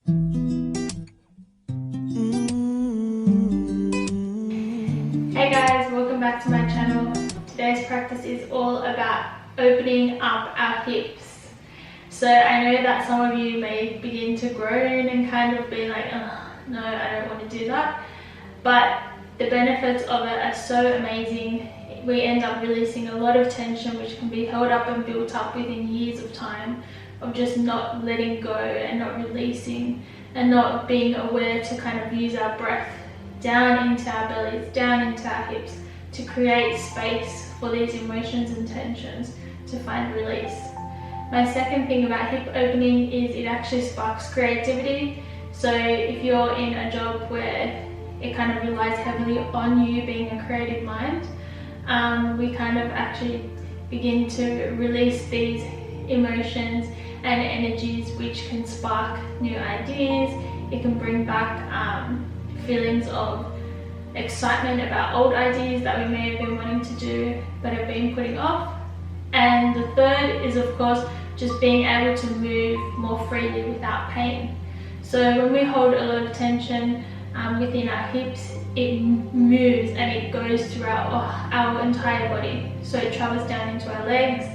Hey guys, welcome back to my channel. Today's practice is all about opening up our hips. So I know that some of you may begin to groan and kind of be like, oh, no, I don't want to do that. But the benefits of it are so amazing. We end up releasing a lot of tension which can be held up and built up within years of time of just not letting go and not releasing and not being aware to kind of use our breath down into our bellies, down into our hips to create space for these emotions and tensions to find release. My second thing about hip opening is it actually sparks creativity. So if you're in a job where it kind of relies heavily on you being a creative mind, we kind of actually begin to release these emotions and energies which can spark new ideas. It can bring back feelings of excitement about old ideas that we may have been wanting to do but have been putting off. And the third is, of course, just being able to move more freely without pain. So when we hold a lot of tension within our hips, it moves and it goes throughout our entire body. So it travels down into our legs,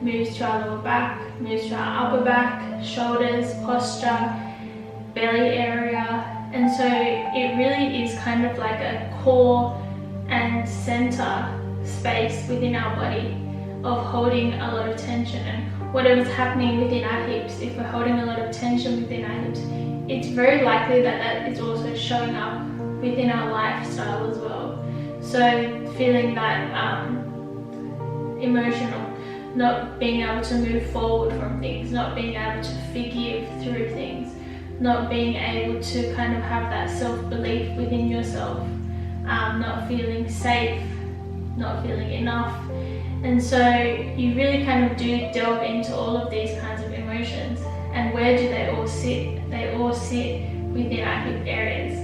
moves to our lower back, moves to our upper back, shoulders, posture, belly area. And so it really is kind of like a core and center space within our body of holding a lot of tension. And whatever's happening within our hips, if we're holding a lot of tension within our hips, it's very likely that that is also showing up within our lifestyle as well. So feeling that emotional, not being able to move forward from things, not being able to forgive through things, not being able to kind of have that self-belief within yourself, not feeling safe, not feeling enough. And so you really kind of do delve into all of these kinds of emotions. And where do they all sit? They all sit within our hip areas.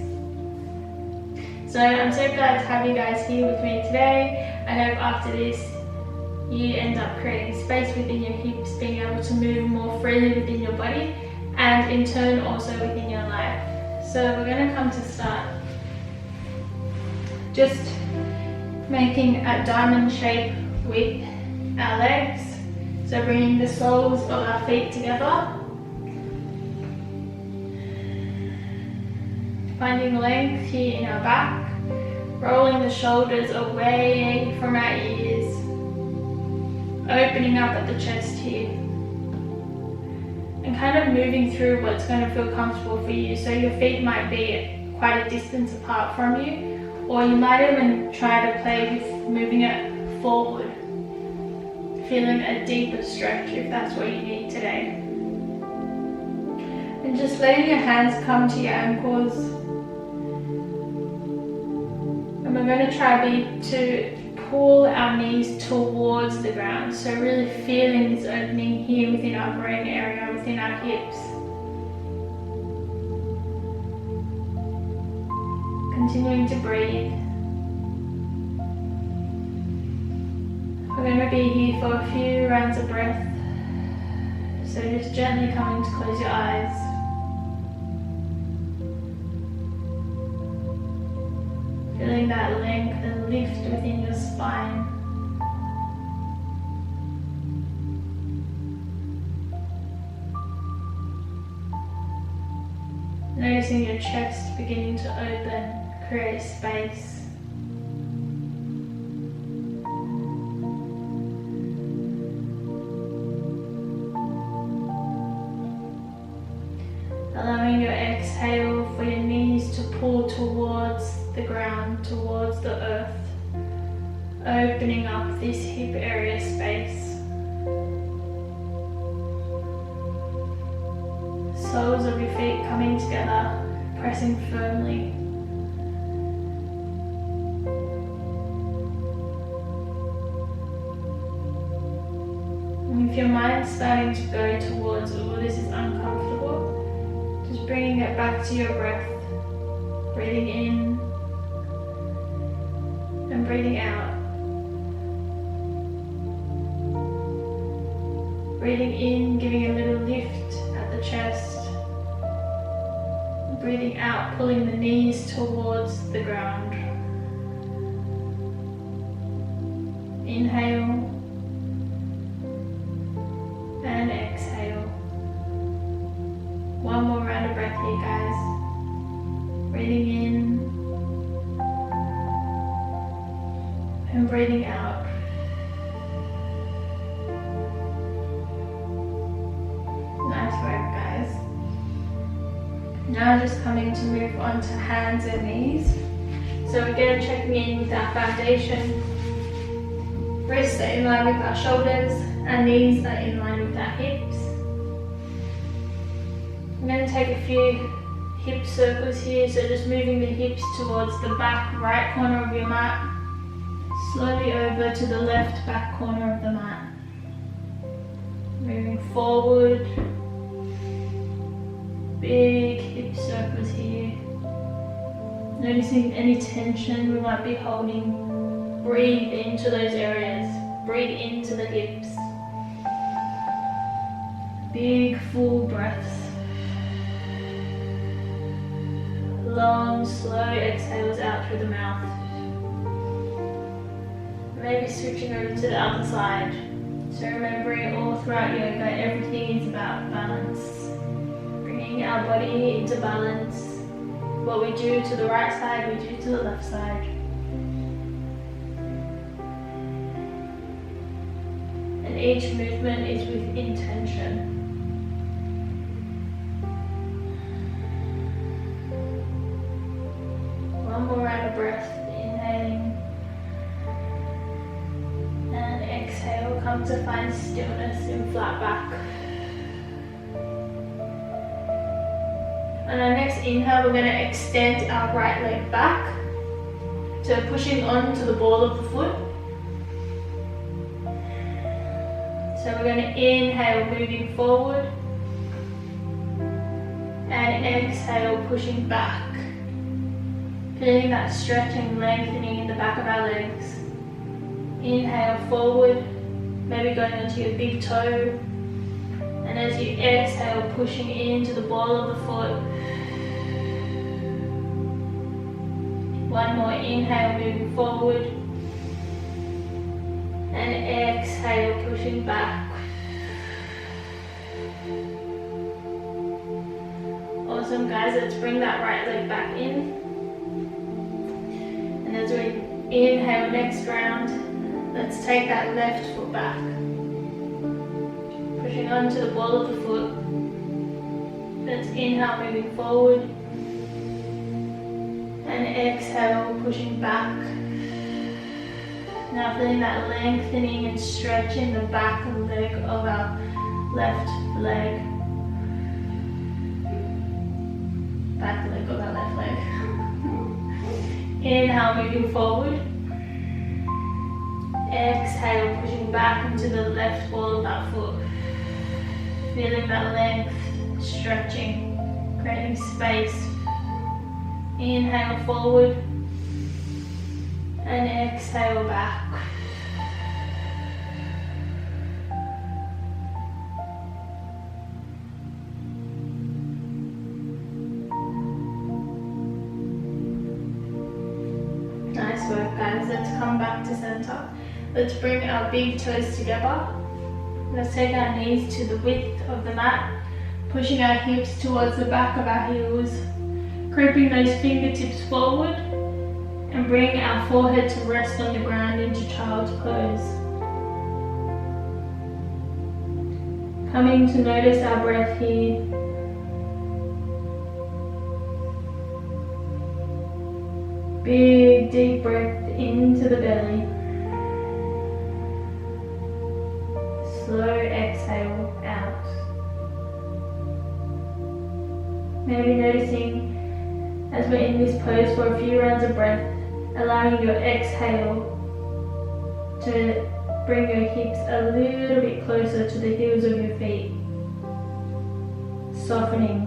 So I'm so glad to have you guys here with me today. I hope after this you end up creating space within your hips, being able to move more freely within your body, and in turn also within your life. So we're going to come to start just making a diamond shape with our legs. So bringing the soles of our feet together, finding length here in our back, rolling the shoulders away from our ears, opening up at the chest here, and kind of moving through what's going to feel comfortable for you. So your feet might be quite a distance apart from you, or you might even try to play with moving it forward, feeling a deeper stretch if that's what you need today. And just letting your hands come to your ankles. And we're going to try to pull our knees towards the ground. So really feeling this opening here within our brain area, within our hips. Continuing to breathe. We're going to be here for a few rounds of breath. So just gently coming to close your eyes. Feeling that length and lift within your spine. Noticing your chest beginning to open, create space. Allowing your exhale for your knees to pull towards the ground, towards the earth, opening up this hip area space. Soles of your feet coming together, pressing firmly. And if your mind's starting to go towards, oh, this is uncomfortable, just bringing it back to your breath, breathing in and breathing out. Breathing in, giving a little lift at the chest. Breathing out, pulling the knees towards the ground. Inhale and exhale. One more round of breath here, guys. Breathing in and breathing out. Nice work, guys. Now just coming to move on to hands and knees. So again, checking in with our foundation. Wrists are in line with our shoulders, our knees are in line with our hips. I'm going to take a few hip circles here, so just moving the hips towards the back right corner of your mat, slowly over to the left back corner of the mat. Moving forward, big hip circles here. Noticing any tension we might be holding. Breathe into those areas, breathe into the hips. Big full breaths. Long, slow exhales out through the mouth. Maybe switching over to the other side. So remembering all throughout yoga, everything is about balance. Bringing our body into balance. What we do to the right side, we do to the left side. And each movement is with intention. One more round of breath, inhaling and exhale. Come to find stillness in flat back. On our next inhale, we're going to extend our right leg back, so pushing onto the ball of the foot. So we're going to inhale, moving forward, and exhale, pushing back. Feeling that stretching, lengthening in the back of our legs. Inhale forward, maybe going onto your big toe. And as you exhale, pushing into the ball of the foot. One more inhale, moving forward. And exhale, pushing back. Awesome, guys. Let's bring that right leg back in. And as we inhale next round, let's take that left foot back. Pushing onto the ball of the foot. Let's inhale, moving forward. And exhale, pushing back. Now feeling that lengthening and stretching the back leg of our left leg. Back leg of our left leg. Inhale, moving forward. Exhale, pushing back into the left wall of that foot. Feeling that length, stretching, creating space. Inhale forward. And exhale back. Nice work, guys. Let's come back to center. Let's bring our big toes together. Let's take our knees to the width of the mat, pushing our hips towards the back of our heels, creeping those fingertips forward, and bring our forehead to rest on the ground into child's pose. Coming to notice our breath here. Big deep breath into the belly. Slow exhale out. Maybe noticing as we're in this pose for a few rounds of breath, allowing your exhale to bring your hips a little bit closer to the heels of your feet. Softening.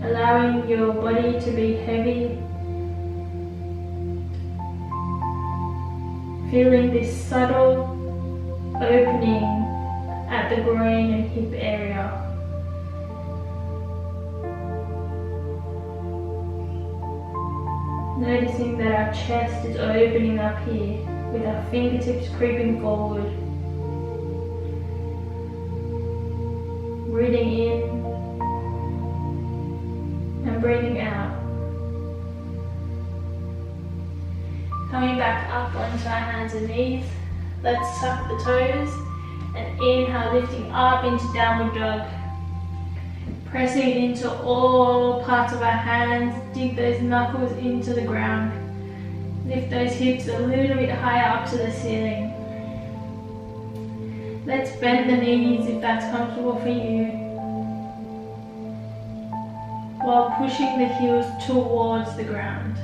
Allowing your body to be heavy. Feeling this subtle opening at the groin and hip area. Noticing that our chest is opening up here with our fingertips creeping forward. Breathing in and breathing out. Coming back up onto our hands and knees. Let's tuck the toes and inhale, lifting up into downward dog. Pressing into all parts of our hands, dig those knuckles into the ground. Lift those hips a little bit higher up to the ceiling. Let's bend the knees if that's comfortable for you, while pushing the heels towards the ground.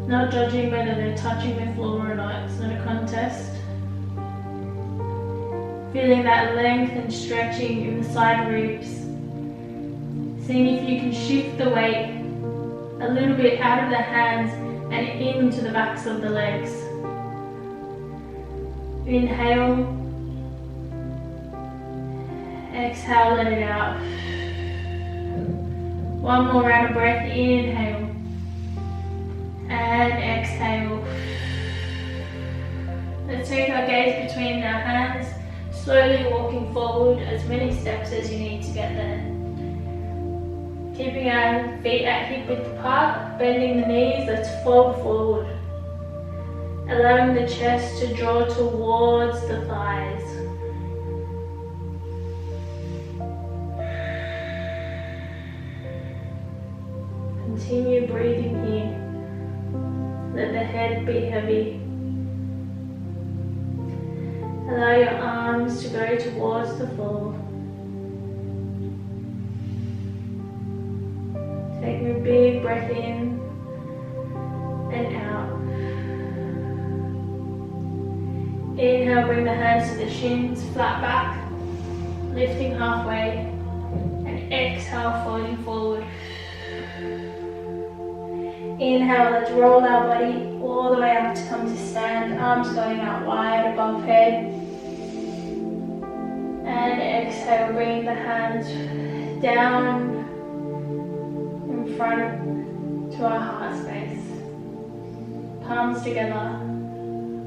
Not judging whether they're touching the floor or not, it's not a contest. Feeling that length and stretching in the side ribs. Seeing if you can shift the weight a little bit out of the hands and into the backs of the legs. Inhale. Exhale, let it out. One more round of breath. Inhale. And exhale. Let's take our gaze between our hands. Slowly walking forward as many steps as you need to get there. Keeping our feet at hip width apart, bending the knees, let's fold forward. Allowing the chest to draw towards the thighs. Continue breathing here. Let the head be heavy. Allow your arms to go towards the floor. Take a big breath in and out. Inhale, bring the hands to the shins, flat back, lifting halfway, and exhale, folding forward. Inhale, let's roll our body all the way up to come to stand, arms going out wide above head. And exhale, bring the hands down in front to our heart space. Palms together,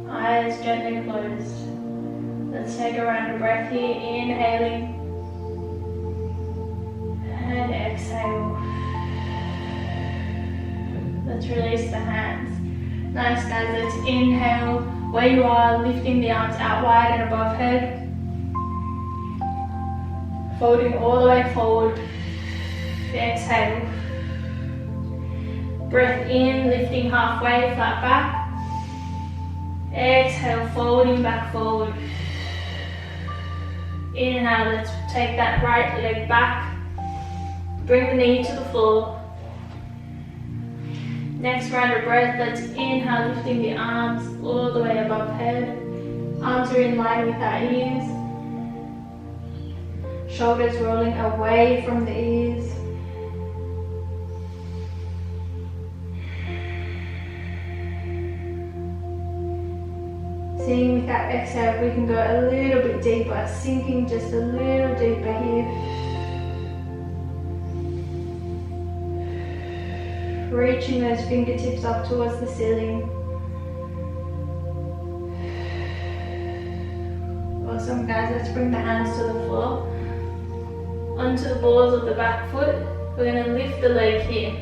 eyes gently closed. Let's take a round of breath here, inhaling and exhale. Let's release the hands. Nice guys, let's inhale where you are, lifting the arms out wide and above head. Folding all the way forward. Exhale. Breath in, lifting halfway, flat back. Exhale, folding back forward. Inhale, let's take that right leg back. Bring the knee to the floor. Next round of breath, let's inhale, lifting the arms all the way above head. Arms are in line with our ears. Shoulders rolling away from the ears. Seeing with that exhale, if we can go a little bit deeper, sinking just a little deeper here. Reaching those fingertips up towards the ceiling. Awesome guys, let's bring the hands to the floor. Onto the balls of the back foot. We're going to lift the leg here.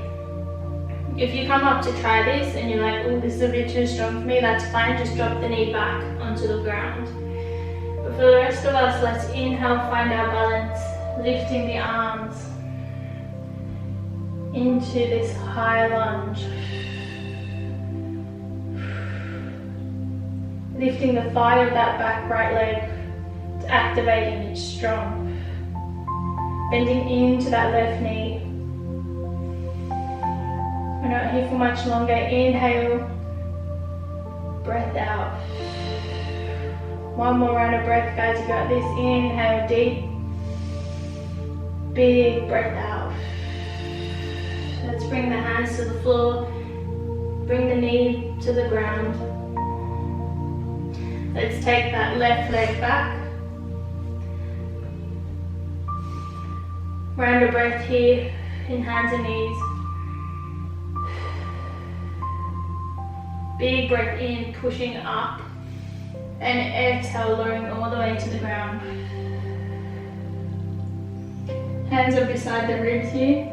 If you come up to try this and you're like, oh, this is a bit too strong for me, that's fine. Just drop the knee back onto the ground. But for the rest of us, let's inhale, find our balance, lifting the arms into this high lunge. Lifting the thigh of that back right leg, it's activating, it's strong. Bending into that left knee. We're not here for much longer. Inhale, breath out. One more round of breath, guys, you got this. Inhale deep, big breath out. Let's bring the hands to the floor, bring the knee to the ground. Let's take that left leg back. Round of breath here in hands and knees. Big breath in, pushing up. And exhale, lowering all the way to the ground. Hands are beside the ribs here,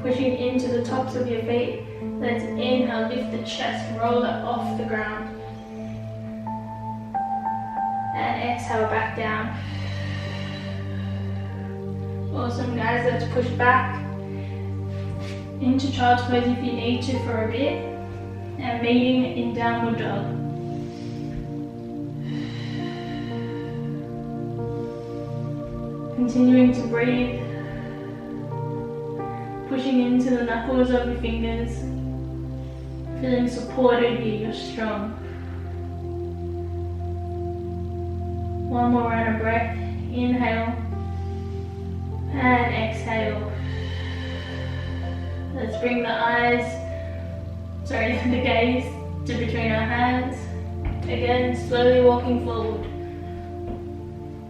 pushing into the tops of your feet. Let's inhale, lift the chest, roll it off the ground. And exhale, back down. Awesome guys, let's push back into child's pose if you need to for a bit. And meeting in downward dog. Continuing to breathe, pushing into the knuckles of your fingers, feeling supported here, you're strong. One more round of breath, inhale and exhale. Let's bring the gaze to between our hands. Again, slowly walking forward.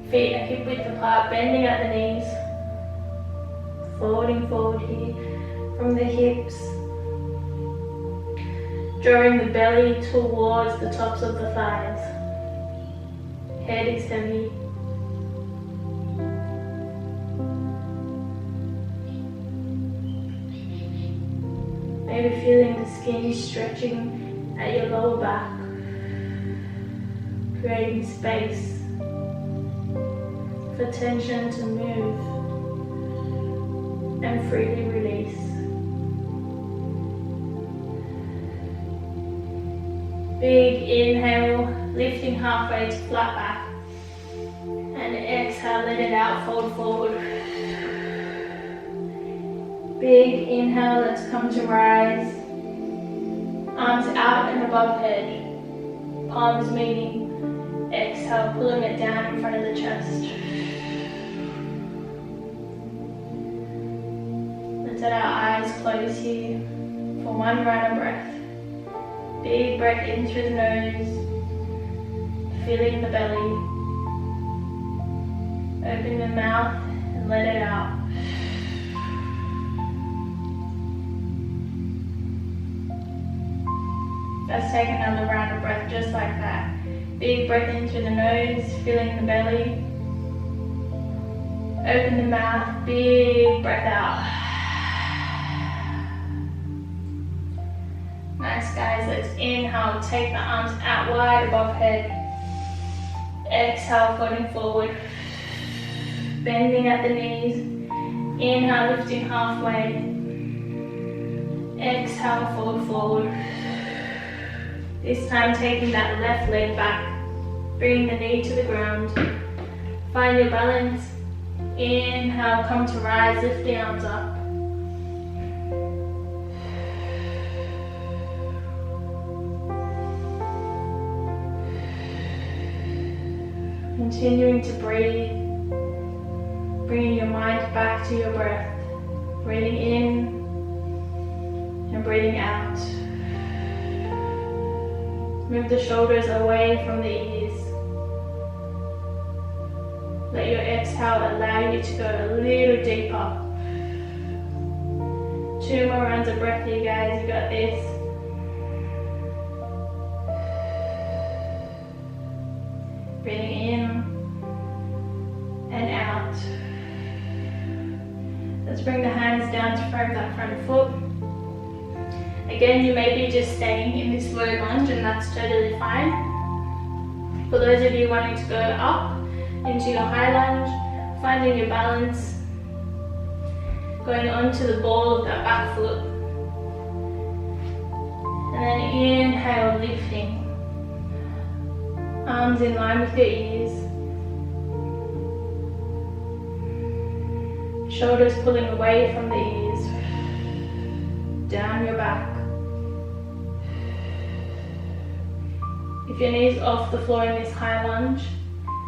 Feet are hip width apart, bending at the knees. Folding forward here from the hips. Drawing the belly towards the tops of the thighs. Head is heavy. Maybe feeling the skin stretching at your lower back. Creating space for tension to move and freely release. Big inhale, lifting halfway to flat back. And exhale, let it out, fold forward. Big inhale, let's come to rise. Arms out and above head. Palms meeting. Exhale, pulling it down in front of the chest. Let's let our eyes close here for one round of breath. Big breath in through the nose, feeling the belly. Open the mouth and let it out. Let's take another round of breath just like that. Big breath in through the nose, feeling the belly. Open the mouth, big breath out. Nice guys, let's inhale, take the arms out wide above head. Exhale, folding forward. Bending at the knees. Inhale, lifting halfway. Exhale, fold forward. This time taking that left leg back, bringing the knee to the ground. Find your balance. Inhale, come to rise, lift the arms up. Continuing to breathe, bringing your mind back to your breath. Breathing in and breathing out. Move the shoulders away from the ears. Let your exhale allow you to go a little deeper. 2 more rounds of breath here guys, you got this. Breathing in and out. Let's bring the hands down to frame that front foot. Again, you may be just staying in this low lunge and that's totally fine. For those of you wanting to go up into your high lunge, finding your balance, going onto the ball of that back foot. And then inhale, lifting. Arms in line with your ears. Shoulders pulling away from the ears. Down your back. If your knee's off the floor in this high lunge,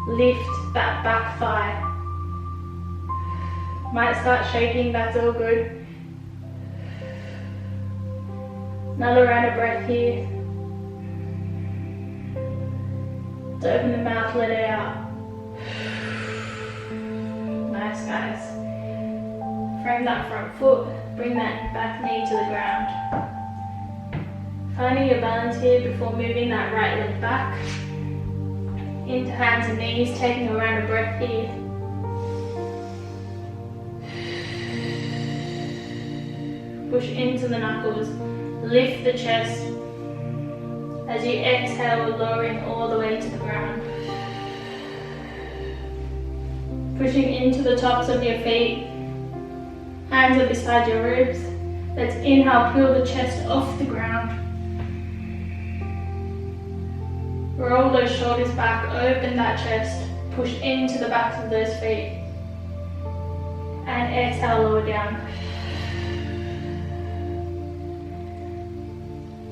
lift that back thigh. Might start shaking, that's all good. Another round of breath here. So open the mouth, let it out. Nice guys. Frame that front foot, bring that back knee to the ground. Finding your balance here before moving that right leg back into hands and knees, taking a round of breath here. Push into the knuckles, lift the chest. As you exhale, lowering all the way to the ground. Pushing into the tops of your feet, hands are beside your ribs. Let's inhale, peel the chest off the ground. Roll those shoulders back, open that chest, push into the backs of those feet. And exhale, lower down.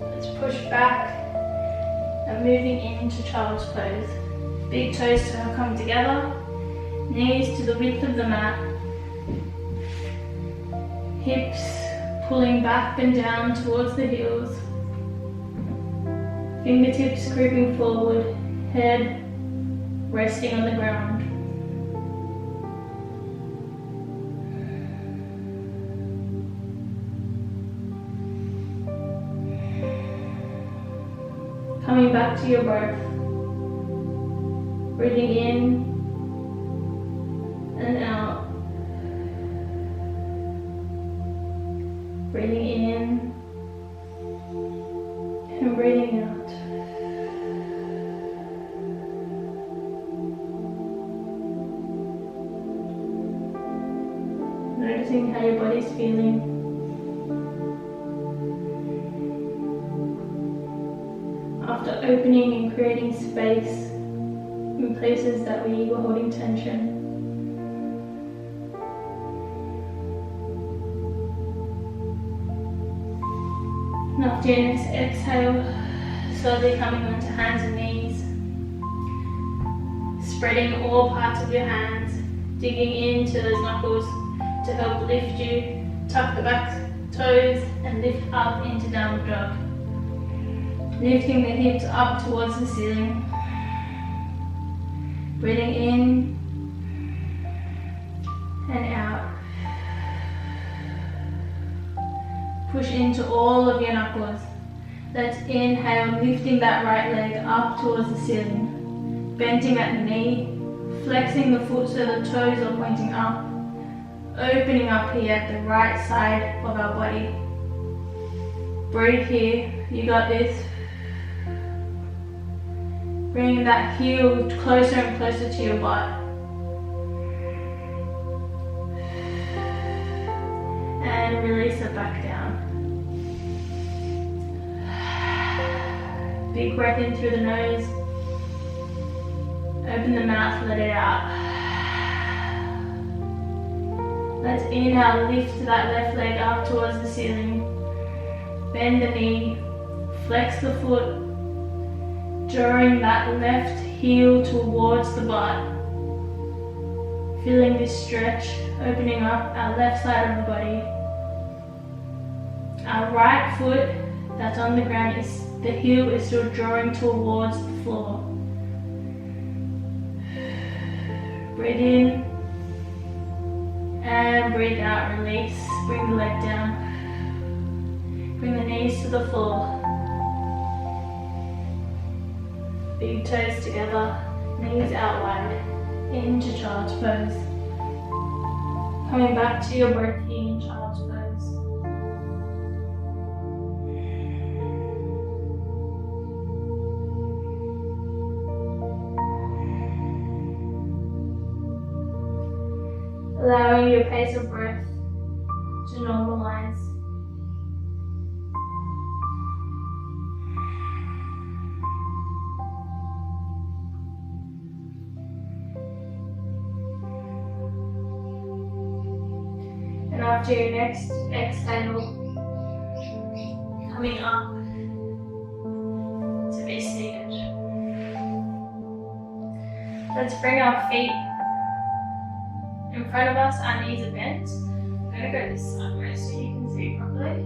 Let's push back and moving into child's pose. Big toes to come together, knees to the width of the mat. Hips pulling back and down towards the heels. Fingertips creeping forward, head resting on the ground. Coming back to your breath. Breathing in and out. Breathing in and breathing out. Noticing how your body's feeling. After opening and creating space in places that we were holding tension. And after your next exhale, slowly coming onto hands and knees, spreading all parts of your hands, digging into those knuckles to help lift you, tuck the back toes and lift up into downward dog. Lifting the hips up towards the ceiling. Breathing in and out. Push into all of your knuckles. Let's inhale, lifting that right leg up towards the ceiling. Bending at the knee, flexing the foot so the toes are pointing up. Opening up here at the right side of our body. Breathe here, you got this. Bringing that heel closer and closer to your butt. And release it back down. Big breath in through the nose. Open the mouth, let it out. Let's inhale, lift that left leg up towards the ceiling. Bend the knee, flex the foot, drawing that left heel towards the butt. Feeling this stretch, opening up our left side of the body. Our right foot that's on the ground, the heel is still drawing towards the floor. Breathe in and breathe out, release. Bring the leg down. Bring the knees to the floor. Big toes together, knees out wide, into child's pose. Coming back to your breath here in child's pose. Allowing your pace of breath to normalize. And after your next exhale, coming up to be seated. Let's bring our feet in front of us, our knees are bent. I'm going to go this sideways so you can see properly.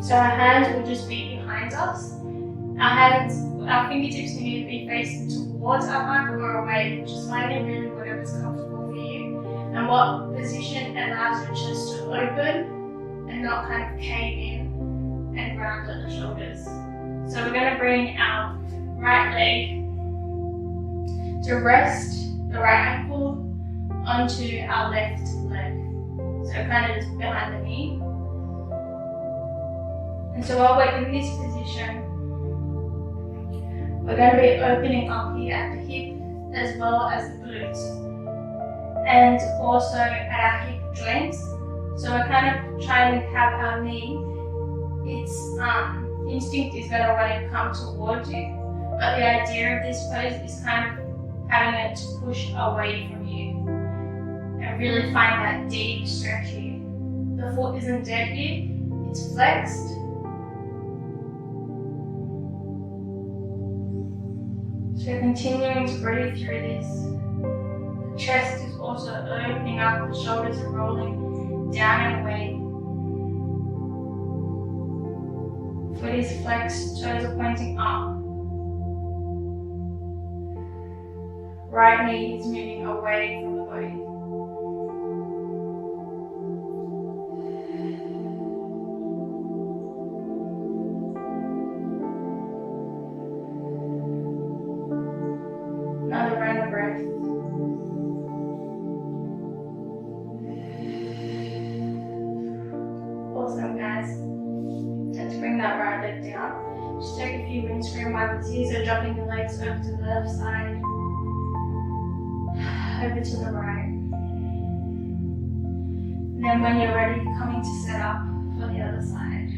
So our hands will just be behind us. Our fingertips can either be facing towards our back or away, just find it really whatever's comfortable for you. And what position allows your chest to open and not kind of cave in and ground at the shoulders. So we're going to bring our right leg to rest the right ankle onto our left leg. So kind of just behind the knee. And so while we're in this position, we're going to be opening up here at the hip as well as the glutes and also at our hip joints. So we're kind of trying to have our knee, its instinct is going to want to come towards you, but the idea of this pose is kind of having it to push away from you and really find that deep stretch here. The foot isn't dead here, it's flexed. So continuing to breathe through this. The chest is also opening up, the shoulders are rolling down and away. Foot is flexed, toes are pointing up. Right knee is moving away from the body. Another round of breath. Awesome, guys. Let's bring that right leg down. Just take a few windscreen wipers here, so dropping the legs over to the left side, over to the right. And then when you're ready, coming to set up for the other side.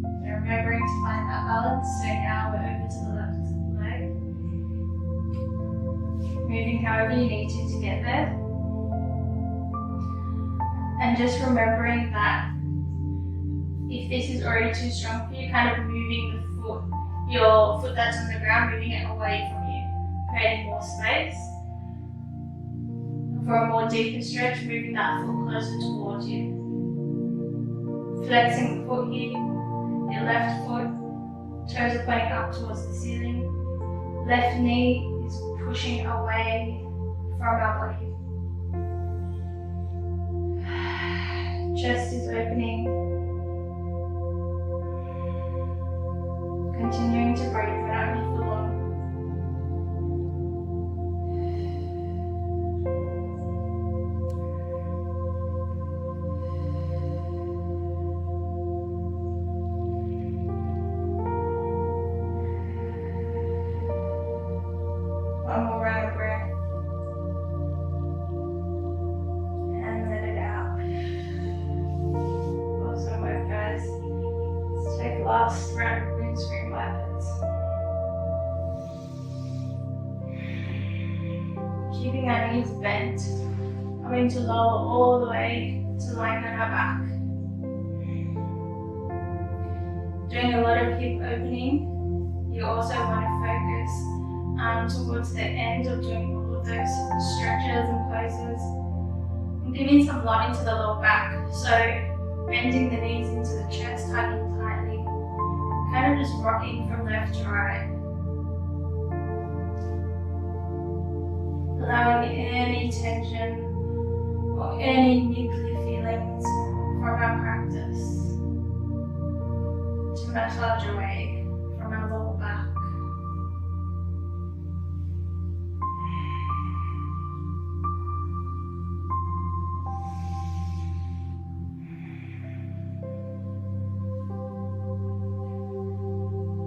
So remembering to find that balance. So now we're over to the left leg. Moving however you need to get there. And just remembering that if this is already too strong for you, kind of moving the foot, your foot that's on the ground, moving it away from you, creating more space. For a more deeper stretch, moving that foot closer towards you. Flexing the foot here, your left foot, toes are pointing up towards the ceiling. Left knee is pushing away from our body. Chest is opening. Continuing to breathe, but only for long. One more round of breath. And let it out. Awesome work, guys. Let's take the last round of windscreen wipers. Keeping our knees bent. Coming to lower all the way to lying on our back. Doing a lot of hip opening. You also want to focus towards the end of doing all of those stretches and poses. I'm giving some lot into the lower back, so bending the knees into the chest, hugging tightly, kind of just rocking from left to right. Allowing any tension or any niggly feelings from our practice to massage away from our lower back.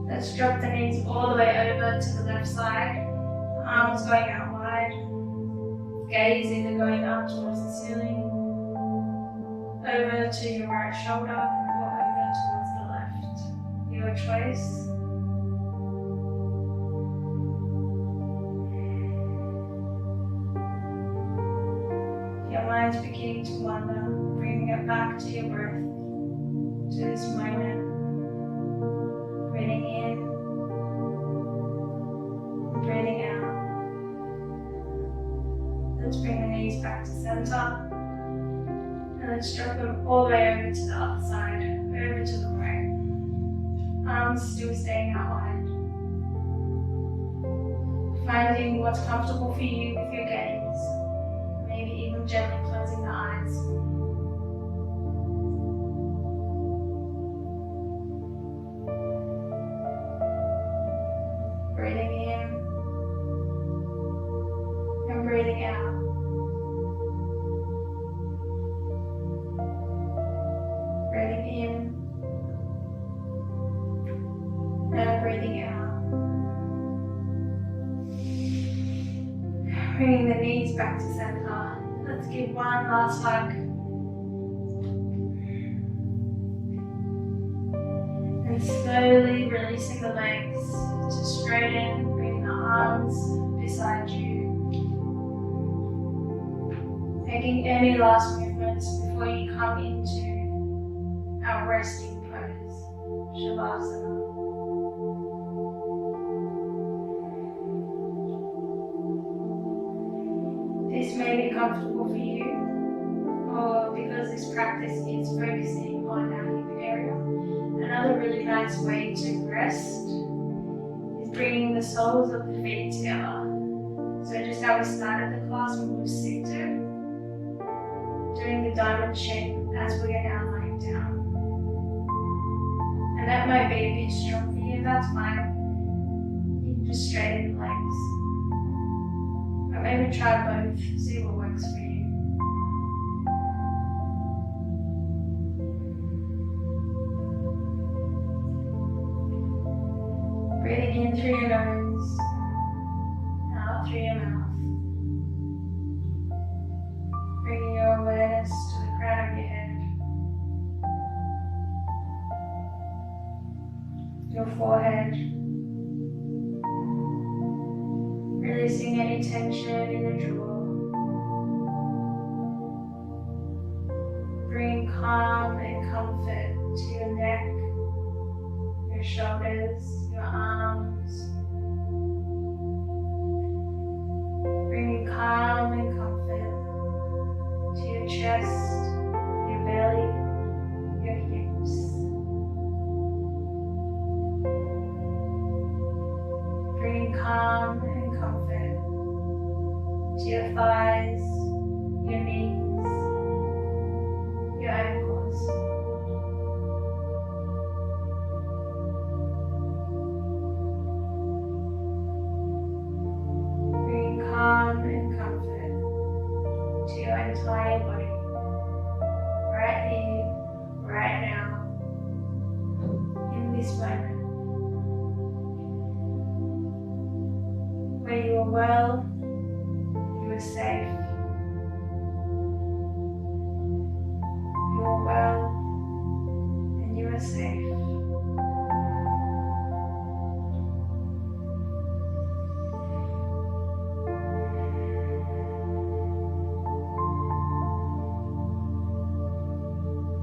Let's drop the knees all the way over to the left side, arms going out wide, gaze either going up towards the ceiling, over to your right shoulder, or over towards the left. Your choice. If your mind's beginning to wander, bringing it back to your breath, to this moment. Breathing in, breathing out. Let's bring the knees back to center. And let's drop them all the way over to the other side, over to the right. Arms still staying out wide. Finding what's comfortable for you with your gaze. Maybe even gently closing the eyes. breathing out. Breathing in and breathing out. Bringing the knees back to center. Let's give one last hug. And slowly releasing the legs to straighten, bringing the arms beside you. Making any last movements before you come into our resting pose, Shavasana. This may be comfortable for you, or because this practice is focusing on our hip area. Another really nice way to rest is bringing the soles of the feet together. So just how we started the class, we will sit to, doing the diamond shape as we are now lying down. And that might be a bit strong for you, that's fine. You can just straighten the legs. But maybe try both, see what works for you. Breathing in through your nose, out through your mouth. Bringing your awareness to the crown of your head, your forehead, releasing any tension in the jaw. Bringing calm and comfort to your neck, your shoulders, your arms. Bringing calm and comfort to your chest, your belly, your hips. Bringing calm and comfort to your thighs, your knees, your ankles. Bringing calm and comfort to your entire body, right here, right now, in this moment, where you are well, you are safe, you are well, and you are safe.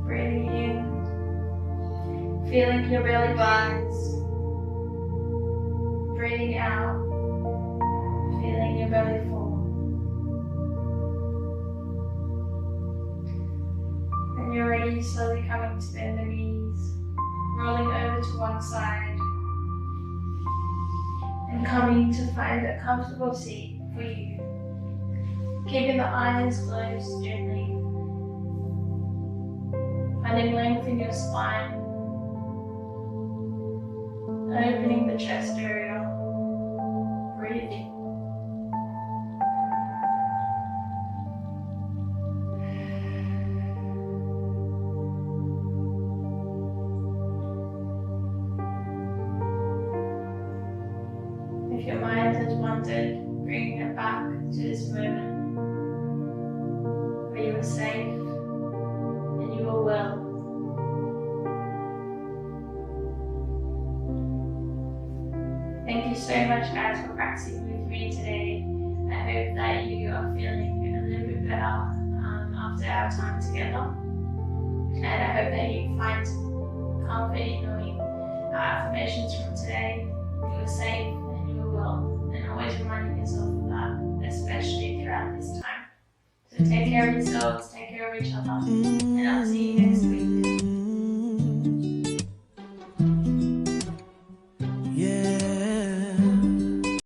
Breathing in, feeling your belly rise. Breathing out, feeling your belly fall. And you're ready, slowly coming to bend the knees, rolling over to one side, and coming to find a comfortable seat for you. Keeping the eyes closed gently. Finding length in your spine, opening the chest area, breathing. If your mind has wandered, bringing it back to this moment where you are safe and you are well. Thank you so much, guys, for practicing with me today. I hope that you are feeling a little bit better after our time together. And I hope that you find comfort in knowing our affirmations from today. You are safe and you are well. And always reminding yourself of that, especially throughout this time. So take care of yourselves, take care of each other, and I'll see you next week.